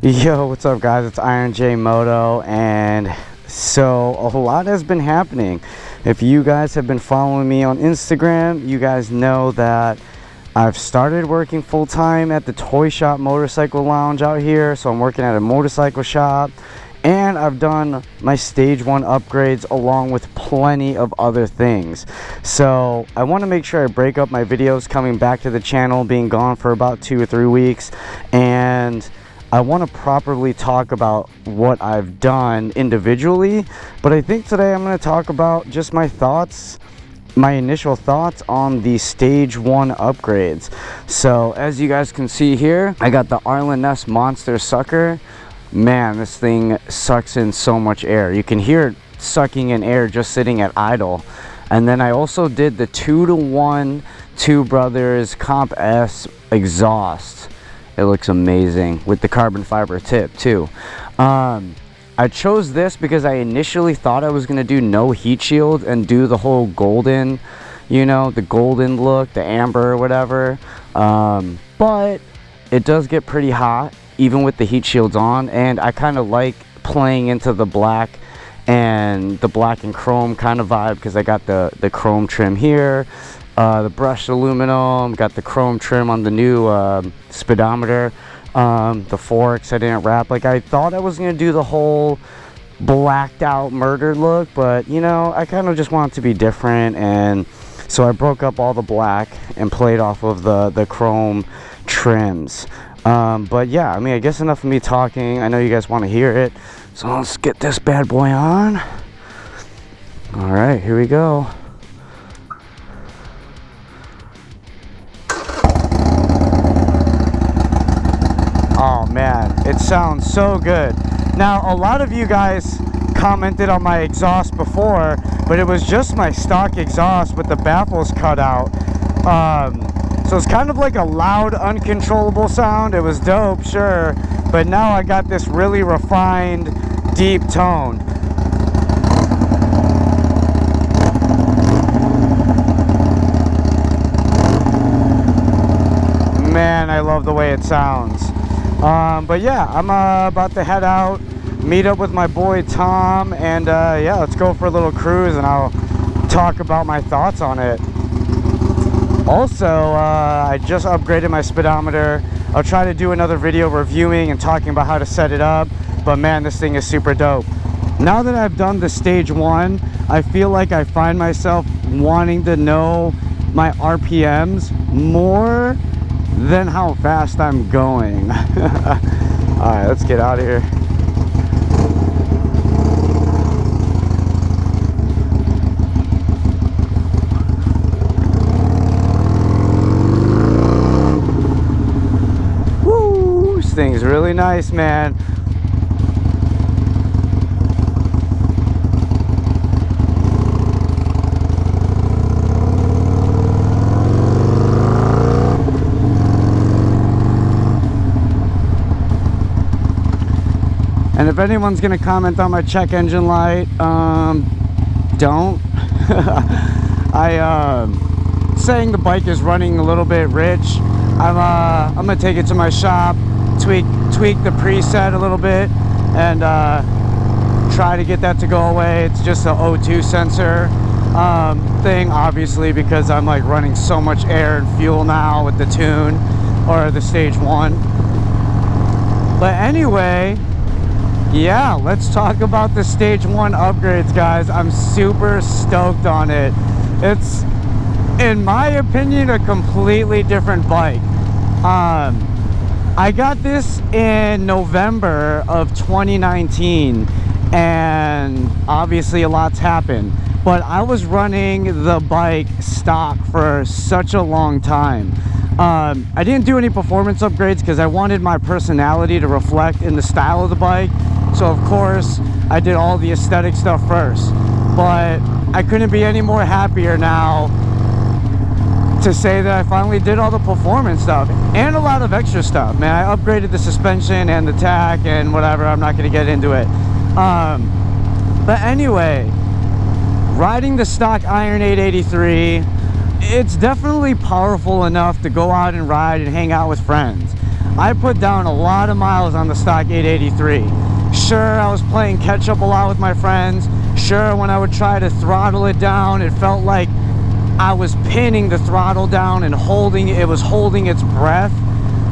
Yo, what's up guys, it's Iron J Moto, and so a lot has been happening. If you guys have been following me on Instagram, you guys know that I've started working full-time at the Toy Shop Motorcycle Lounge out here. So I'm working at a motorcycle shop, and I've done my stage 1 upgrades along with plenty of other things. So I want to make sure I break up my videos coming back to the channel, being gone for about 2 or 3 weeks, and I want to properly talk about what I've done individually. But I think today I'm going to talk about just my thoughts, my initial thoughts on the stage 1 upgrades. So as you guys can see here, I got the Arlen Ness Monster Sucker. Man, this thing sucks in so much air. You can hear it sucking in air just sitting at idle. And then I also did the 2-to-1 Two Brothers Comp S exhaust. It looks amazing with the carbon fiber tip too. I chose this because I initially thought I was going to do no heat shield and do the whole golden, you know, the golden look, the amber or whatever. But it does get pretty hot even with the heat shields on, and I kind of like playing into the black and the black and chrome kind of vibe because I got the chrome trim here. The brushed aluminum, got the chrome trim on the new speedometer. The forks I didn't wrap. Like, I thought I was going to do the whole blacked out murder look, but you know, I kind of just want it to be different, and so I broke up all the black and played off of the chrome trims. But yeah, I mean, I guess enough of me talking. I know you guys want to hear it, so let's get this bad boy on. All right, here we go. Oh man, it sounds so good. Now, a lot of you guys commented on my exhaust before, but it was just my stock exhaust with the baffles cut out. So it's kind of like a loud, uncontrollable sound. It was dope, sure, but now I got this really refined, deep tone. Man, I love the way it sounds. But yeah, I'm about to head out, meet up with my boy Tom, and yeah, let's go for a little cruise and I'll talk about my thoughts on it. Also, I just upgraded my speedometer. I'll try to do another video reviewing and talking about how to set it up, but man, this thing is super dope. Now that I've done the stage 1, I feel like I find myself wanting to know my RPMs more than how fast I'm going. Alright, let's get out of here. Woo! This thing's really nice, man. And if anyone's gonna comment on my check engine light, don't. Saying the bike is running a little bit rich. I'm gonna take it to my shop, tweak the preset a little bit, and try to get that to go away. It's just an O2 sensor thing, obviously, because I'm like running so much air and fuel now with the tune or the stage 1. But anyway, yeah, let's talk about the stage 1 upgrades, guys. I'm super stoked on it. It's, in my opinion, a completely different bike. I got this in November of 2019, and obviously a lot's happened, but I was running the bike stock for such a long time. I didn't do any performance upgrades because I wanted my personality to reflect in the style of the bike. So of course I did all the aesthetic stuff first, but I couldn't be any more happier now to say that I finally did all the performance stuff and a lot of extra stuff, man. I upgraded the suspension and the tack and whatever. I'm not going to get into it. But anyway, riding the stock Iron 883, it's definitely powerful enough to go out and ride and hang out with friends. I put down a lot of miles on the stock 883. Sure, I was playing catch up a lot with my friends. Sure, when I would try to throttle it down, it felt like I was pinning the throttle down and it was holding its breath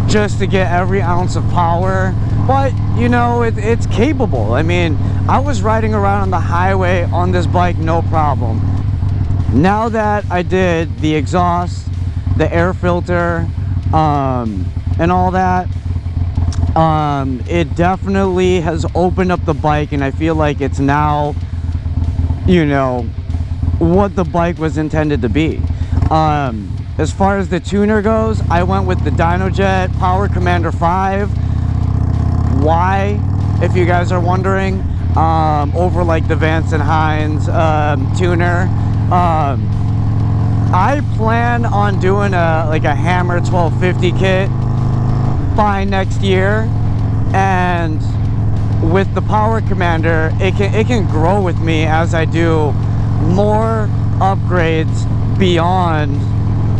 just to get every ounce of power. But you know, it's capable. I mean, I was riding around on the highway on this bike no problem. Now that I did the exhaust, the air filter, and all that, it definitely has opened up the bike, and I feel like it's now, you know, what the bike was intended to be. As far as the tuner goes, I went with the Dynojet Power Commander 5. Why, if you guys are wondering, over like the Vance and Hines tuner. I plan on doing a Hammer 1250 kit by next year, and with the Power Commander, it can grow with me as I do more upgrades beyond,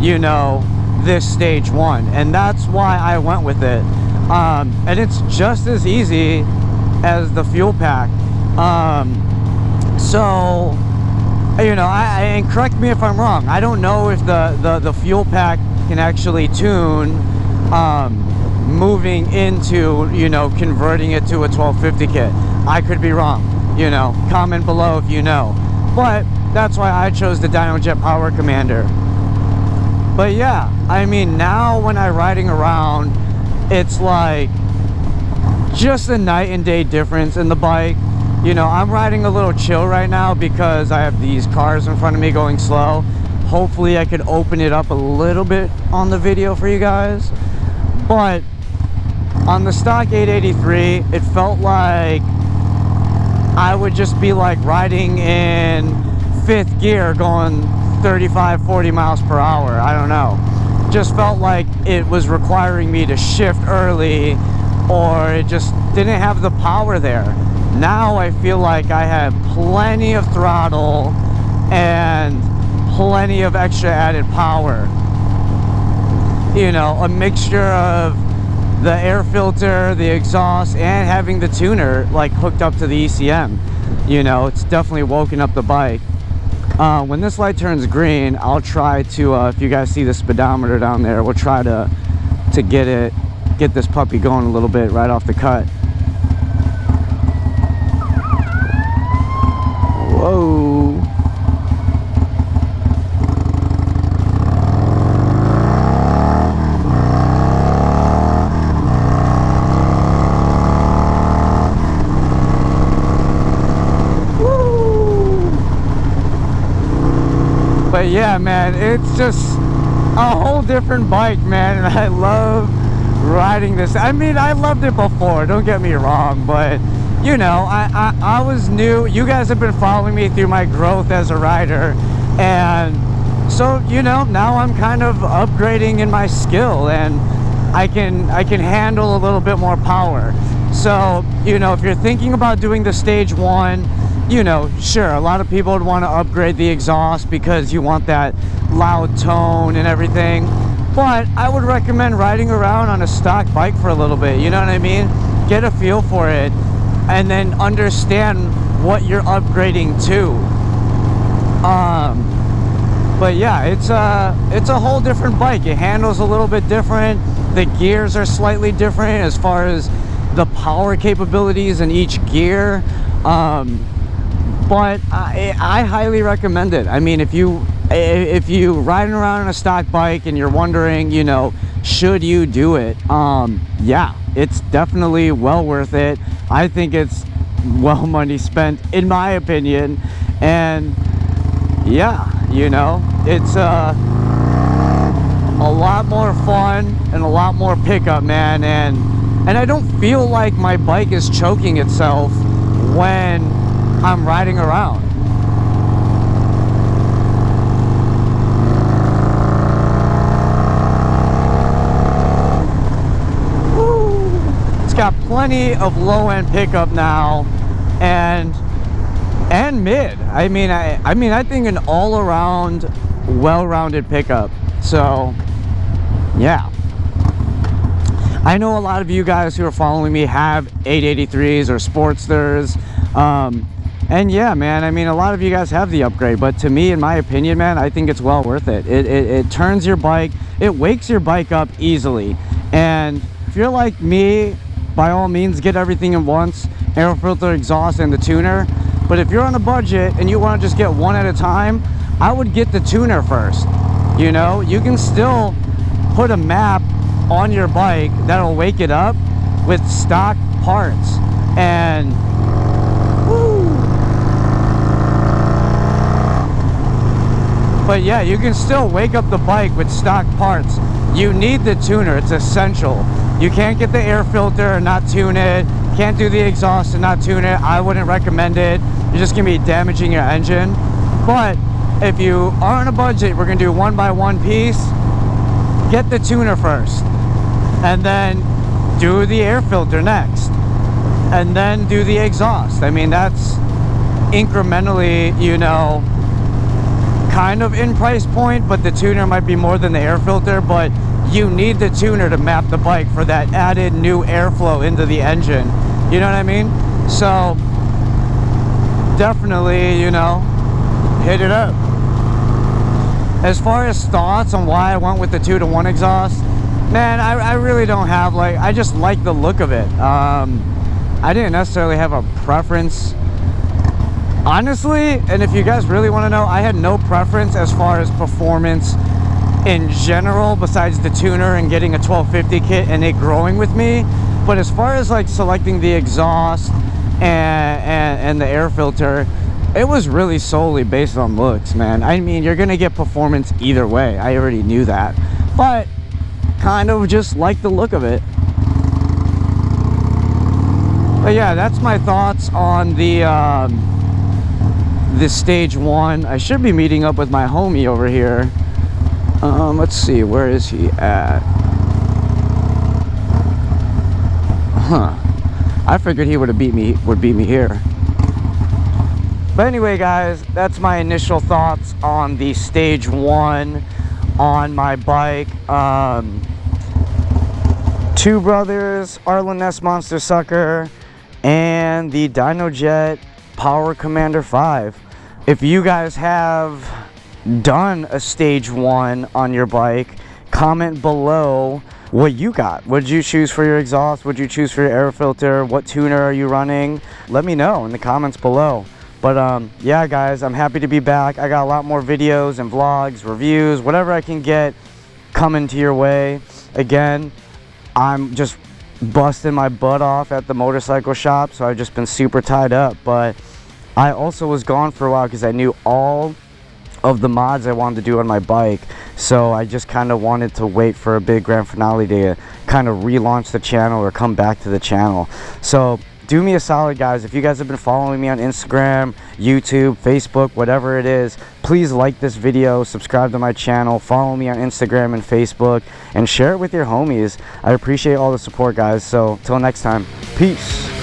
you know, this stage 1, and that's why I went with it. And it's just as easy as the fuel pack. So, you know, and correct me if I'm wrong, I don't know if the fuel pack can actually tune moving into, you know, converting it to a 1250 kit. I could be wrong, you know, comment below if you know. But that's why I chose the Dynojet Power Commander. But yeah, I mean, now when I'm riding around, it's like just a night and day difference in the bike. You know, I'm riding a little chill right now because I have these cars in front of me going slow. Hopefully I could open it up a little bit on the video for you guys. But on the stock 883, it felt like I would just be like riding in 5th gear going 35-40 miles per hour. I don't know, just felt like it was requiring me to shift early, or it just didn't have the power there. Now I feel like I have plenty of throttle and plenty of extra added power. You know, a mixture of the air filter, the exhaust, and having the tuner like hooked up to the ECM. You know, it's definitely woken up the bike. When this light turns green, I'll try to, if you guys see the speedometer down there, we'll try to get this puppy going a little bit right off the cut. Whoa. But yeah, man, it's just a whole different bike, man, and I love riding this. I mean, I loved it before, don't get me wrong, but you know, I was new. You guys have been following me through my growth as a rider, and so, you know, now I'm kind of upgrading in my skill, and I can handle a little bit more power. So, you know, if you're thinking about doing the stage 1, you know, sure, a lot of people would want to upgrade the exhaust because you want that loud tone and everything, but I would recommend riding around on a stock bike for a little bit, you know what I mean? Get a feel for it, and then understand what you're upgrading to. But yeah, it's a whole different bike. It handles a little bit different. The gears are slightly different as far as the power capabilities in each gear. But I highly recommend it. I mean, if you riding around on a stock bike and you're wondering, you know, should you do it? Yeah, it's definitely well worth it. I think it's well money spent, in my opinion. And yeah, you know, it's a lot more fun and a lot more pickup, man. And I don't feel like my bike is choking itself when I'm riding around. Woo. It's got plenty of low-end pickup now, and and mid. I mean, I think an all-around, well-rounded pickup. So, yeah. I know a lot of you guys who are following me have 883s or Sportsters. And yeah, man, I mean, a lot of you guys have the upgrade, but to me, in my opinion, man, I think it's well worth it. It turns your bike, it wakes your bike up easily. And if you're like me, by all means, get everything at once, air filter, exhaust, and the tuner. But if you're on a budget and you want to just get one at a time, I would get the tuner first. You know, you can still put a map on your bike that'll wake it up with stock parts. And woo. But yeah, you can still wake up the bike with stock parts. You need the tuner, it's essential. You can't get the air filter and not tune it. Can't do the exhaust and not tune it. I wouldn't recommend it. You're just gonna be damaging your engine. But if you are on a budget, we're gonna do one by one piece. Get the tuner first, and then do the air filter next, and then do the exhaust. I mean, that's incrementally, you know, kind of in price point, but the tuner might be more than the air filter. But you need the tuner to map the bike for that added new airflow into the engine. You know what I mean? So definitely, you know, hit it up. As far as thoughts on why I went with the 2-to-1 exhaust, man, I really don't have, like, I just like the look of it. I didn't necessarily have a preference, honestly. And if you guys really want to know, I had no preference as far as performance in general, besides the tuner and getting a 1250 kit and it growing with me. But as far as like selecting the exhaust and the air filter, it was really solely based on looks, man. I mean, you're gonna get performance either way. I already knew that, but kind of just like the look of it. But yeah, that's my thoughts on the stage 1. I should be meeting up with my homie over here. Let's see, where is he at? Huh. I figured he would beat me here. But anyway, guys, that's my initial thoughts on the stage 1 on my bike. Two brothers, Arlen Ness Monster Sucker, and the Dyno Jet Power Commander 5. If you guys have done a stage 1 on your bike, comment below what you got. What did you choose for your exhaust? What did you choose for your air filter? What tuner are you running? Let me know in the comments below. But yeah, guys, I'm happy to be back. I got a lot more videos and vlogs, reviews, whatever I can get coming to your way. Again, I'm just busting my butt off at the motorcycle shop, so I've just been super tied up. But I also was gone for a while because I knew all of the mods I wanted to do on my bike, so I just kind of wanted to wait for a big grand finale to kind of relaunch the channel or come back to the channel. So do me a solid, guys. If you guys have been following me on Instagram, YouTube, Facebook, whatever it is, please like this video, subscribe to my channel, follow me on Instagram and Facebook, and share it with your homies. I appreciate all the support, guys. So till next time, peace.